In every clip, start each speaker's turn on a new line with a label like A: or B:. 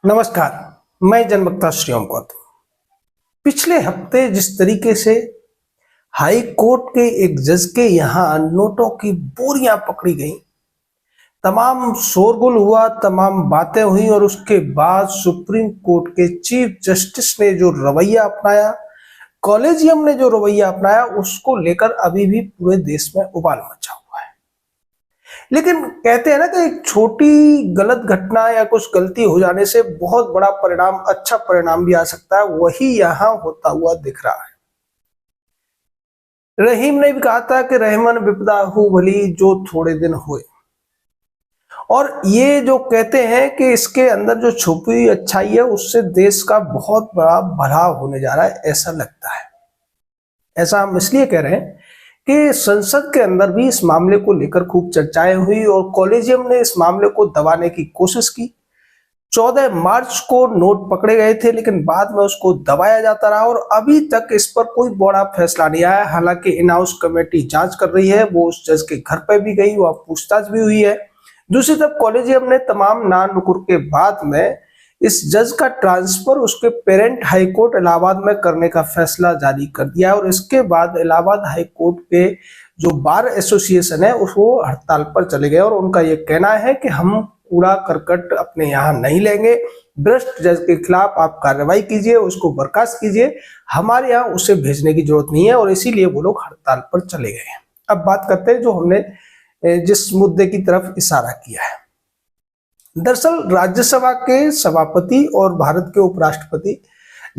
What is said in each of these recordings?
A: नमस्कार। मैं जनवक्ता श्रीओम गौतम। पिछले हफ्ते जिस तरीके से हाई कोर्ट के एक जज के यहाँ नोटों की बोरियां पकड़ी गई, तमाम शोरगुल हुआ, तमाम बातें हुई और उसके बाद सुप्रीम कोर्ट के चीफ जस्टिस ने जो रवैया अपनाया, कॉलेजियम ने जो रवैया अपनाया, उसको लेकर अभी भी पूरे देश में उबाल मचा हुआ है। लेकिन कहते हैं ना कि एक छोटी गलत घटना या कुछ गलती हो जाने से बहुत बड़ा परिणाम, अच्छा परिणाम भी आ सकता है। वही यहां होता हुआ दिख रहा है। रहीम ने भी कहा था कि रहमन विपदा हु भली जो थोड़े दिन हुए, और ये जो कहते हैं कि इसके अंदर जो छुपी हुई अच्छाई है उससे देश का बहुत बड़ा भला होने जा रहा है, ऐसा लगता है। ऐसा हम इसलिए कह रहे हैं कि संसद के अंदर भी इस मामले को लेकर खूब चर्चाएं हुई और कॉलेजियम ने इस मामले को दबाने की कोशिश की। 14 मार्च को नोट पकड़े गए थे, लेकिन बाद में उसको दबाया जाता रहा और अभी तक इस पर कोई बड़ा फैसला नहीं आया। हालांकि इन हाउस कमेटी जांच कर रही है, वो उस जज के घर पर भी गई, वह पूछताछ भी हुई है। दूसरी तरफ कॉलेजियम ने तमाम नान नुकुर के बाद में इस जज का ट्रांसफर उसके पेरेंट हाई कोर्ट इलाहाबाद में करने का फैसला जारी कर दिया है और इसके बाद इलाहाबाद हाई कोर्ट के जो बार एसोसिएशन है वो हड़ताल पर चले गए और उनका ये कहना है कि हम कूड़ा करकट अपने यहाँ नहीं लेंगे, भ्रष्ट जज के खिलाफ आप कार्रवाई कीजिए, उसको बर्खास्त कीजिए, हमारे यहाँ उसे भेजने की जरूरत नहीं है, और इसीलिए वो लोग हड़ताल पर चले गए हैं। अब बात करते हैं जो हमने जिस मुद्दे की तरफ इशारा किया है। दरअसल राज्यसभा के सभापति और भारत के उपराष्ट्रपति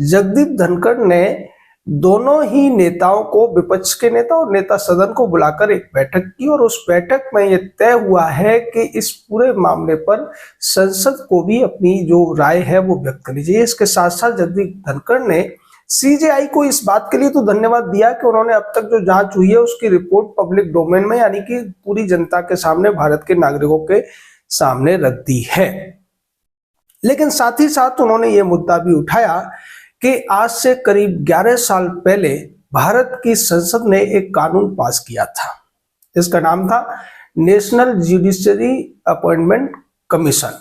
A: जगदीप धनखड़ ने दोनों ही नेताओं को, विपक्ष के नेता और नेता सदन को बुलाकर एक बैठक की और उस बैठक में यह तय हुआ है कि इस पूरे मामले पर संसद को भी अपनी जो राय है वो व्यक्त करनी चाहिए। इसके साथ साथ जगदीप धनखड़ ने सीजेआई को इस बात के लिए तो धन्यवाद दिया कि उन्होंने अब तक जो जांच हुई है उसकी रिपोर्ट पब्लिक डोमेन में, यानी कि पूरी जनता के सामने, भारत के नागरिकों के सामने रख दी है। लेकिन साथ ही साथ उन्होंने ये मुद्दा भी उठाया कि आज से करीब 11 साल पहले भारत की संसद ने एक कानून पास किया था। इसका नाम था नेशनल जुडिशरी अपॉइंटमेंट कमीशन,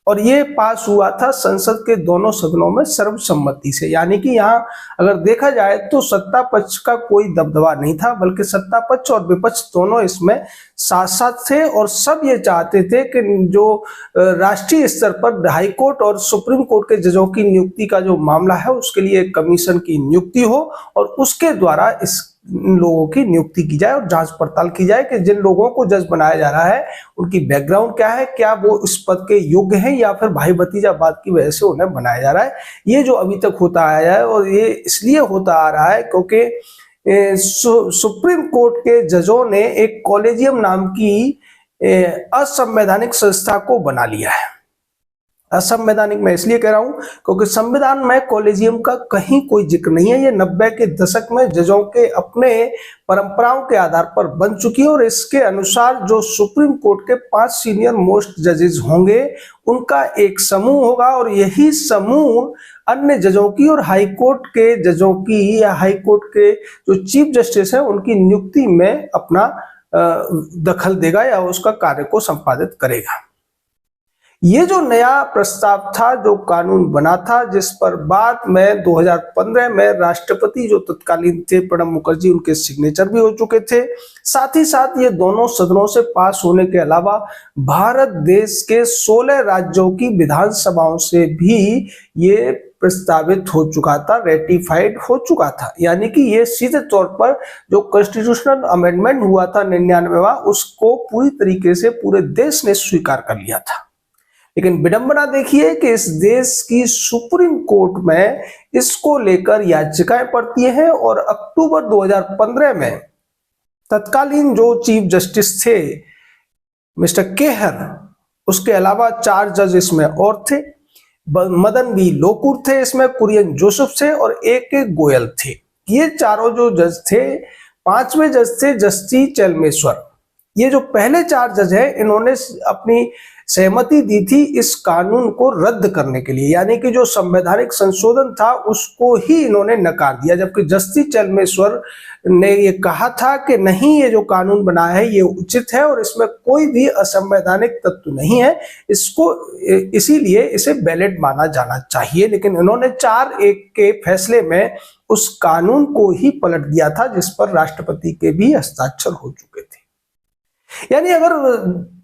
A: और ये पास हुआ था संसद के दोनों सदनों में सर्वसम्मति से। यानी कि यहाँ अगर देखा जाए तो सत्ता पक्ष का कोई दबदबा नहीं था, बल्कि सत्ता पक्ष और विपक्ष दोनों इसमें साथ साथ थे और सब ये चाहते थे कि जो राष्ट्रीय स्तर पर हाई कोर्ट और सुप्रीम कोर्ट के जजों की नियुक्ति का जो मामला है उसके लिए एक कमीशन की नियुक्ति हो और उसके द्वारा इस लोगों की नियुक्ति की जाए और जांच पड़ताल की जाए कि जिन लोगों को जज बनाया जा रहा है उनकी बैकग्राउंड क्या है, क्या वो इस पद के योग्य हैं या फिर भाई भतीजावाद की वजह से उन्हें बनाया जा रहा है। ये जो अभी तक होता आया है, और ये इसलिए होता आ रहा है क्योंकि सुप्रीम कोर्ट के जजों ने एक कॉलेजियम नाम की असंवैधानिक संस्था को बना लिया है। असंवैधानिक मैं इसलिए कह रहा हूं क्योंकि संविधान में कॉलेजियम का कहीं कोई जिक्र नहीं है। ये 90 के दशक में जजों के अपने परंपराओं के आधार पर बन चुकी है और इसके अनुसार जो सुप्रीम कोर्ट के 5 सीनियर मोस्ट जजेस होंगे उनका एक समूह होगा और यही समूह अन्य जजों की और हाई कोर्ट के जजों की या हाई कोर्ट के जो चीफ जस्टिस है उनकी नियुक्ति में अपना दखल देगा या उसका कार्य को संपादित करेगा। ये जो नया प्रस्ताव था, जो कानून बना था, जिस पर बाद में 2015 में राष्ट्रपति जो तत्कालीन थे प्रणब मुखर्जी, उनके सिग्नेचर भी हो चुके थे। साथ ही साथ ये दोनों सदनों से पास होने के अलावा भारत देश के 16 राज्यों की विधानसभाओं से भी ये प्रस्तावित हो चुका था, रेटिफाइड हो चुका था। यानी कि ये सीधे तौर पर जो कॉन्स्टिट्यूशनल अमेंडमेंट हुआ था 99वां, उसको पूरी तरीके से पूरे देश ने स्वीकार कर लिया था। लेकिन विडंबना देखिए कि इस देश की सुप्रीम कोर्ट में इसको लेकर याचिकाएं पड़ती हैं और अक्टूबर 2015 में तत्कालीन जो चीफ जस्टिस थे मिस्टर केहर, उसके अलावा 4 जज इसमें और थे, मदन बी लोकुर थे इसमें, कुरियन जोसेफ थे और एक गोयल थे। ये चारों जो जज थे, 5वें जज थे जस्टिस चेलमेश्वर। ये जो पहले 4 जज हैं इन्होंने अपनी सहमति दी थी इस कानून को रद्द करने के लिए, यानी कि जो संवैधानिक संशोधन था उसको ही इन्होंने नकार दिया, जबकि जस्टिस चलमेश्वर ने ये कहा था कि नहीं, ये जो कानून बना है ये उचित है और इसमें कोई भी असंवैधानिक तत्व नहीं है, इसको इसीलिए इसे वैलिड माना जाना चाहिए। लेकिन इन्होंने 4-1 के फैसले में उस कानून को ही पलट दिया था जिस पर राष्ट्रपति के भी हस्ताक्षर हो चुके थे। यानी अगर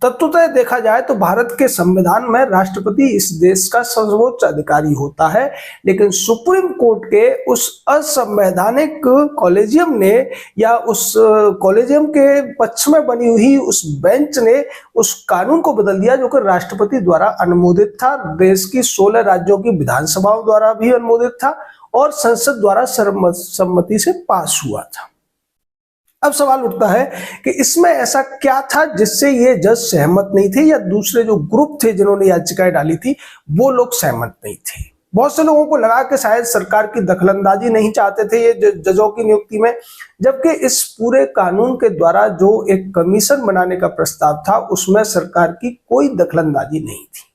A: तत्वतः देखा जाए तो भारत के संविधान में राष्ट्रपति इस देश का सर्वोच्च अधिकारी होता है, लेकिन सुप्रीम कोर्ट के उस असंवैधानिक कॉलेजियम ने या उस कॉलेजियम के पक्ष में बनी हुई उस बेंच ने उस कानून को बदल दिया जो कि राष्ट्रपति द्वारा अनुमोदित था, देश की 16 राज्यों की विधानसभाओं द्वारा भी अनुमोदित था और संसद द्वारा सर्वसम्मति से पास हुआ था। अब सवाल उठता है कि इसमें ऐसा क्या था जिससे ये जज सहमत नहीं थे या दूसरे जो ग्रुप थे जिन्होंने याचिकाएं डाली थी वो लोग सहमत नहीं थे। बहुत से लोगों को लगा कि शायद सरकार की दखलंदाजी नहीं चाहते थे ये जजों की नियुक्ति में, जबकि इस पूरे कानून के द्वारा जो एक कमीशन बनाने का प्रस्ताव था उसमें सरकार की कोई दखलंदाजी नहीं थी।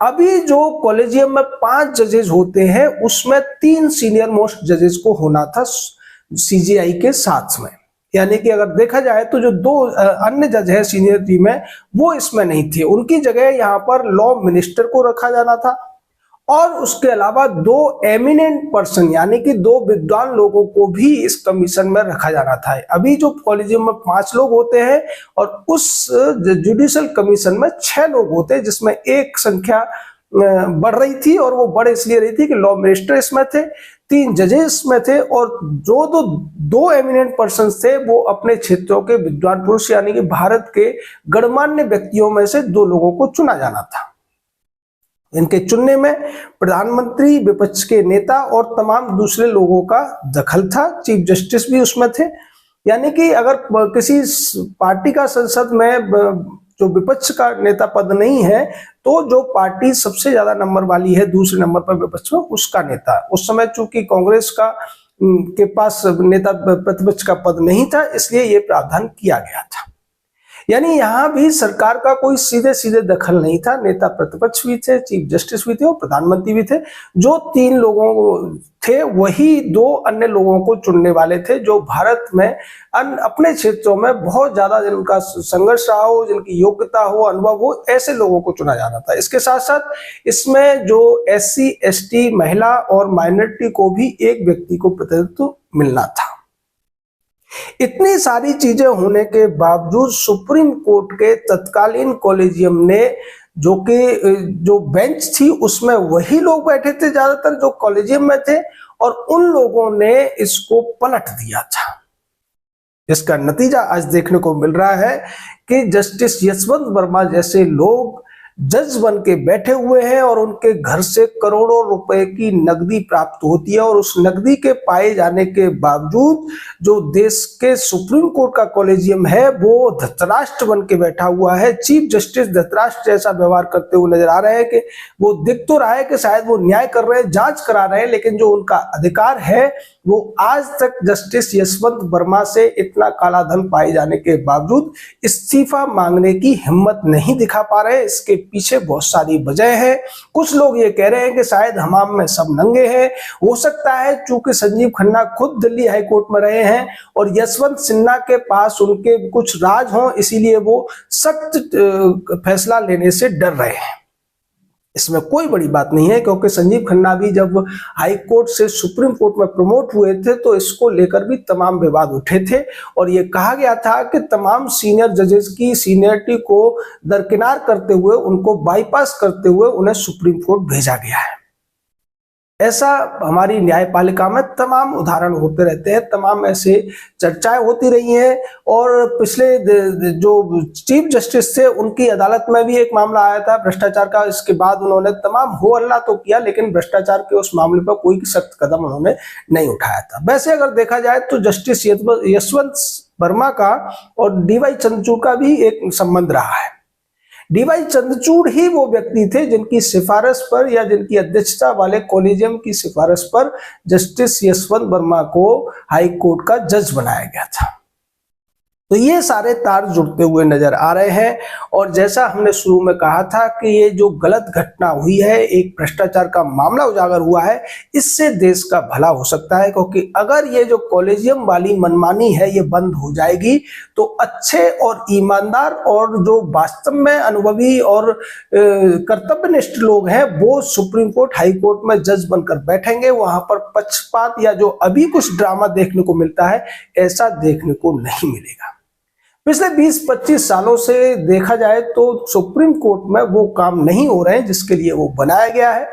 A: अभी जो कॉलेजियम में 5 जजेस होते हैं उसमें 3 सीनियर मोस्ट जजेस को होना था सीजेआई के साथ में, यानी कि अगर देखा जाए तो जो 2 अन्य जज है सीनियरिटी में वो इसमें नहीं थे, उनकी जगह यहाँ पर लॉ मिनिस्टर को रखा जाना था और उसके अलावा 2 एमिनेंट पर्सन यानी कि 2 विद्वान लोगों को भी इस कमीशन में रखा जाना था। अभी जो कॉलेजियम में 5 लोग होते हैं और उस जुडिशियल कमीशन में 6 लोग होते हैं, जिसमें एक संख्या बढ़ रही थी और वो बढ़ इसलिए रही थी कि लॉ मिनिस्टर इसमें थे, 3 जजेस में थे और जो 2 एमिनेंट पर्सन थे वो अपने क्षेत्रों के विद्वान पुरुष यानी कि भारत के गणमान्य व्यक्तियों में से 2 लोगों को चुना जाना था। इनके चुनने में प्रधानमंत्री, विपक्ष के नेता और तमाम दूसरे लोगों का दखल था, चीफ जस्टिस भी उसमें थे। यानी कि अगर किसी पार्टी का संसद में जो विपक्ष का नेता पद नहीं है तो जो पार्टी सबसे ज्यादा नंबर वाली है दूसरे नंबर पर विपक्ष में उसका नेता, उस समय चूंकि कांग्रेस का के पास नेता प्रतिपक्ष का पद नहीं था इसलिए ये प्रावधान किया गया था। यानी यहां भी सरकार का कोई सीधे सीधे दखल नहीं था, नेता प्रतिपक्ष भी थे, चीफ जस्टिस भी थे और प्रधानमंत्री भी थे। जो 3 लोगों थे वही 2 अन्य लोगों को चुनने वाले थे जो भारत में अपने क्षेत्रों में बहुत ज्यादा जिनका संघर्ष रहा हो, जिनकी योग्यता हो, अनुभव हो, ऐसे लोगों को चुना जाना था। इसके साथ साथ इसमें जो SC, ST, महिला और माइनॉरिटी को भी एक व्यक्ति को प्रतिनिधित्व मिलना था। इतनी सारी चीजें होने के बावजूद सुप्रीम कोर्ट के तत्कालीन कॉलेजियम ने जो बेंच थी उसमें वही लोग बैठे थे ज्यादातर जो कॉलेजियम में थे और उन लोगों ने इसको पलट दिया था। इसका नतीजा आज देखने को मिल रहा है कि जस्टिस यशवंत वर्मा जैसे लोग जज बन के बैठे हुए हैं और उनके घर से करोड़ों रुपए की नकदी प्राप्त होती है और उस नकदी के पाए जाने के बावजूद जो देश के सुप्रीम कोर्ट का कॉलेजियम है वो धृतराष्ट्र बन के बैठा हुआ है। चीफ जस्टिस धृतराष्ट्र जैसा व्यवहार करते हुए नजर आ रहे हैं कि वो दिख तो रहा है कि शायद वो न्याय कर रहे हैं, जांच करा रहे हैं, लेकिन जो उनका अधिकार है वो आज तक जस्टिस यशवंत वर्मा से इतना काला धन पाए जाने के बावजूद इस्तीफा मांगने की हिम्मत नहीं दिखा पा रहे। इसके पीछे बहुत सारी वजह है। कुछ लोग ये कह रहे हैं कि शायद हमाम में सब नंगे हैं, हो सकता है चूंकि संजीव खन्ना खुद दिल्ली हाईकोर्ट में रहे हैं और यशवंत सिन्हा के पास उनके कुछ राज हों इसीलिए वो सख्त फैसला लेने से डर रहे हैं। इसमें कोई बड़ी बात नहीं है क्योंकि संजीव खन्ना भी जब हाई कोर्ट से सुप्रीम कोर्ट में प्रमोट हुए थे तो इसको लेकर भी तमाम विवाद उठे थे और ये कहा गया था कि तमाम सीनियर जजेस की सीनियरिटी को दरकिनार करते हुए, उनको बाईपास करते हुए उन्हें सुप्रीम कोर्ट भेजा गया है। ऐसा हमारी न्यायपालिका में तमाम उदाहरण होते रहते हैं, तमाम ऐसे चर्चाएं होती रही हैं और पिछले जो चीफ जस्टिस थे उनकी अदालत में भी एक मामला आया था भ्रष्टाचार का। इसके बाद उन्होंने तमाम हो हल्ला तो किया लेकिन भ्रष्टाचार के उस मामले पर कोई सख्त कदम उन्होंने नहीं उठाया था। वैसे अगर देखा जाए तो जस्टिस यशवंत वर्मा का और DY चंद्रचूड़ का भी एक संबंध रहा है। DY चंद्रचूड़ ही वो व्यक्ति थे जिनकी सिफारिश पर या जिनकी अध्यक्षता वाले कॉलेजियम की सिफारिश पर जस्टिस यशवंत वर्मा को हाई कोर्ट का जज बनाया गया था। तो ये सारे तार जुड़ते हुए नजर आ रहे हैं। और जैसा हमने शुरू में कहा था कि ये जो गलत घटना हुई है, एक भ्रष्टाचार का मामला उजागर हुआ है, इससे देश का भला हो सकता है। क्योंकि अगर ये जो कॉलेजियम वाली मनमानी है ये बंद हो जाएगी तो अच्छे और ईमानदार और जो वास्तव में अनुभवी और कर्तव्यनिष्ठ लोग हैं वो सुप्रीम कोर्ट, हाई कोर्ट में जज बनकर बैठेंगे। वहां पर पक्षपात या जो अभी कुछ ड्रामा देखने को मिलता है ऐसा देखने को नहीं मिलेगा। पिछले 20-25 सालों से देखा जाए तो सुप्रीम कोर्ट में वो काम नहीं हो रहे हैं जिसके लिए वो बनाया गया है।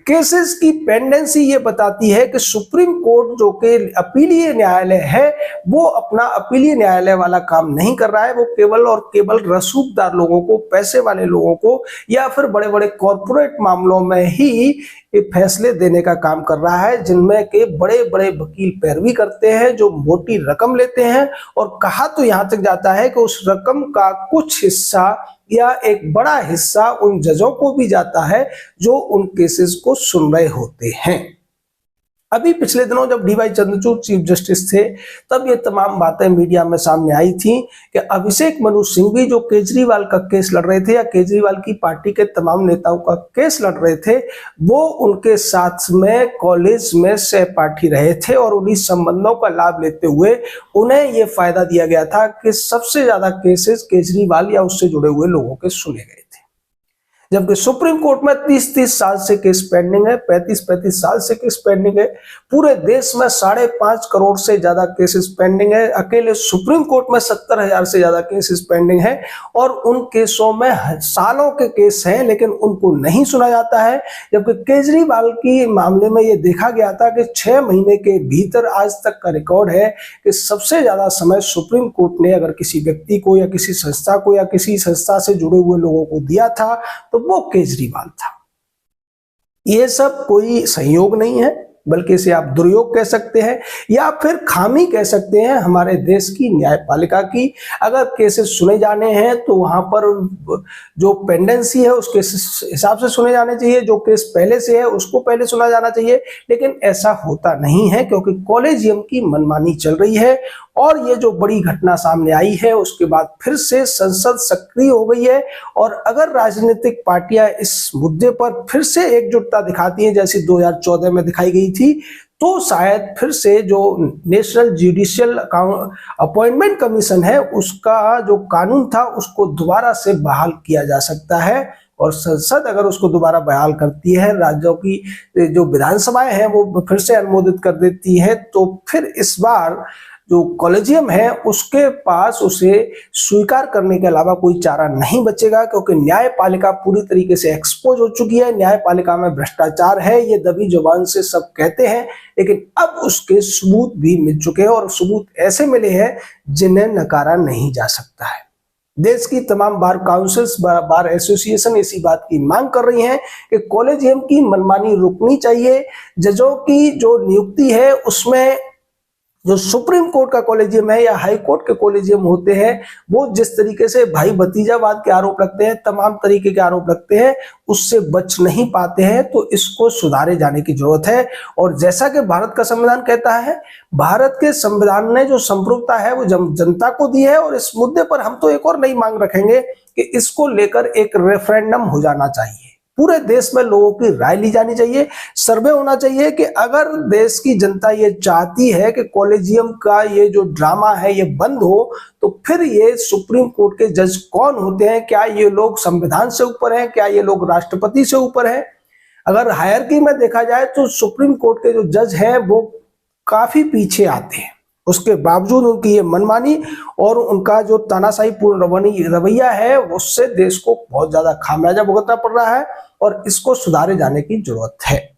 A: केसेस की पेंडेंसी ये बताती है कि सुप्रीम कोर्ट जो कि अपीलीय न्यायालय है वो अपना अपीलीय न्यायालय वाला काम नहीं कर रहा है। वो केवल और केवल रसूखदार लोगों को, पैसे वाले लोगों को या फिर बड़े बड़े कॉरपोरेट मामलों में ही फैसले देने का काम कर रहा है, जिनमें के बड़े बड़े वकील पैरवी करते हैं, जो मोटी रकम लेते हैं। और कहा तो यहां तक जाता है कि उस रकम का कुछ हिस्सा या एक बड़ा हिस्सा उन जजों को भी जाता है जो उन केसेस को सुन रहे होते हैं। अभी पिछले दिनों जब डी.वाई. चंद्रचूड़ चीफ जस्टिस थे तब ये तमाम बातें मीडिया में सामने आई थी कि अभिषेक मनु सिंह भी जो केजरीवाल का केस लड़ रहे थे या केजरीवाल की पार्टी के तमाम नेताओं का केस लड़ रहे थे, वो उनके साथ में कॉलेज में सहपाठी रहे थे और उन्हीं संबंधों का लाभ लेते हुए उन्हें ये फायदा दिया गया था कि सबसे ज्यादा केसेस केजरीवाल या उससे जुड़े हुए लोगों के सुने गए थे। जबकि सुप्रीम कोर्ट में 30-30 साल से केस पेंडिंग है, 35-35 साल से केस पेंडिंग है। पूरे देश में 5.5 करोड़ से ज्यादा केसेस पेंडिंग है। अकेले सुप्रीम कोर्ट में 70,000 से ज्यादा केसेस पेंडिंग है और उन केसों में सालों के केस हैं लेकिन उनको नहीं सुना जाता है। जबकि केजरीवाल की मामले में ये देखा गया था कि 6 महीने के भीतर आज तक का रिकॉर्ड है कि सबसे ज्यादा समय सुप्रीम कोर्ट ने अगर किसी व्यक्ति को या किसी संस्था को या किसी संस्था से जुड़े हुए लोगों को दिया था तो वो केजरीवाल था। ये सब कोई संयोग नहीं है, बल्कि इसे आप दुर्योग कह सकते हैं या फिर खामी कह सकते हैं हमारे देश की न्यायपालिका की। अगर केसेस सुने जाने हैं तो वहां पर जो पेंडेंसी है उसके हिसाब से सुने जाने चाहिए, जो केस पहले से है उसको पहले सुना जाना चाहिए। लेकिन ऐसा होता नहीं है क्योंकि कॉलेजियम की मनमानी चल रही है। और ये जो बड़ी घटना सामने आई है उसके बाद फिर से संसद सक्रिय हो गई है। और अगर राजनीतिक पार्टियां इस मुद्दे पर फिर से एकजुटता दिखाती हैं जैसी 2014 में दिखाई गई थी, तो शायद फिर से जो नेशनल जुडिशियल अपॉइंटमेंट कमीशन है उसका जो कानून था उसको दोबारा से बहाल किया जा सकता है। और संसद अगर उसको दोबारा बहाल करती है, राज्यों की जो विधानसभाएं हैं वो फिर से अनुमोदित कर देती है, तो फिर इस बार जो कॉलेजियम है उसके पास उसे स्वीकार करने के अलावा कोई चारा नहीं बचेगा। क्योंकि न्यायपालिका पूरी तरीके से एक्सपोज हो चुकी है, न्यायपालिका में भ्रष्टाचार है, ये दबी जुबान से सब कहते हैं, लेकिन अब उसके सबूत भी मिल चुके हैं और सबूत ऐसे मिले हैं जिन्हें नकारा नहीं जा सकता है। देश की तमाम बार काउंसिल्स, बार एसोसिएशन इसी बात की मांग कर रही हैं कि कॉलेजियम की मनमानी रुकनी चाहिए। जजों की जो नियुक्ति है उसमें जो सुप्रीम कोर्ट का कॉलेजियम है या हाई कोर्ट के कॉलेजियम होते हैं वो जिस तरीके से भाई भतीजावाद के आरोप लगते हैं, तमाम तरीके के आरोप लगते हैं, उससे बच नहीं पाते हैं। तो इसको सुधारे जाने की जरूरत है। और जैसा कि भारत का संविधान कहता है, भारत के संविधान ने जो संप्रभुता है वो जनता को दी है। और इस मुद्दे पर हम तो एक और नई मांग रखेंगे कि इसको लेकर एक रेफरेंडम हो जाना चाहिए। पूरे देश में लोगों की राय ली जानी चाहिए, सर्वे होना चाहिए कि अगर देश की जनता ये चाहती है कि कॉलेजियम का ये जो ड्रामा है ये बंद हो, तो फिर ये सुप्रीम कोर्ट के जज कौन होते हैं? क्या ये लोग संविधान से ऊपर हैं? क्या ये लोग राष्ट्रपति से ऊपर हैं? अगर हायरार्की में देखा जाए तो सुप्रीम कोर्ट के जो जज हैं वो काफी पीछे आते हैं। उसके बावजूद उनकी ये मनमानी और उनका जो तानाशाही पूर्ण रवैया है उससे देश को बहुत ज्यादा खामियाजा भुगतना पड़ रहा है और इसको सुधारे जाने की जरूरत है।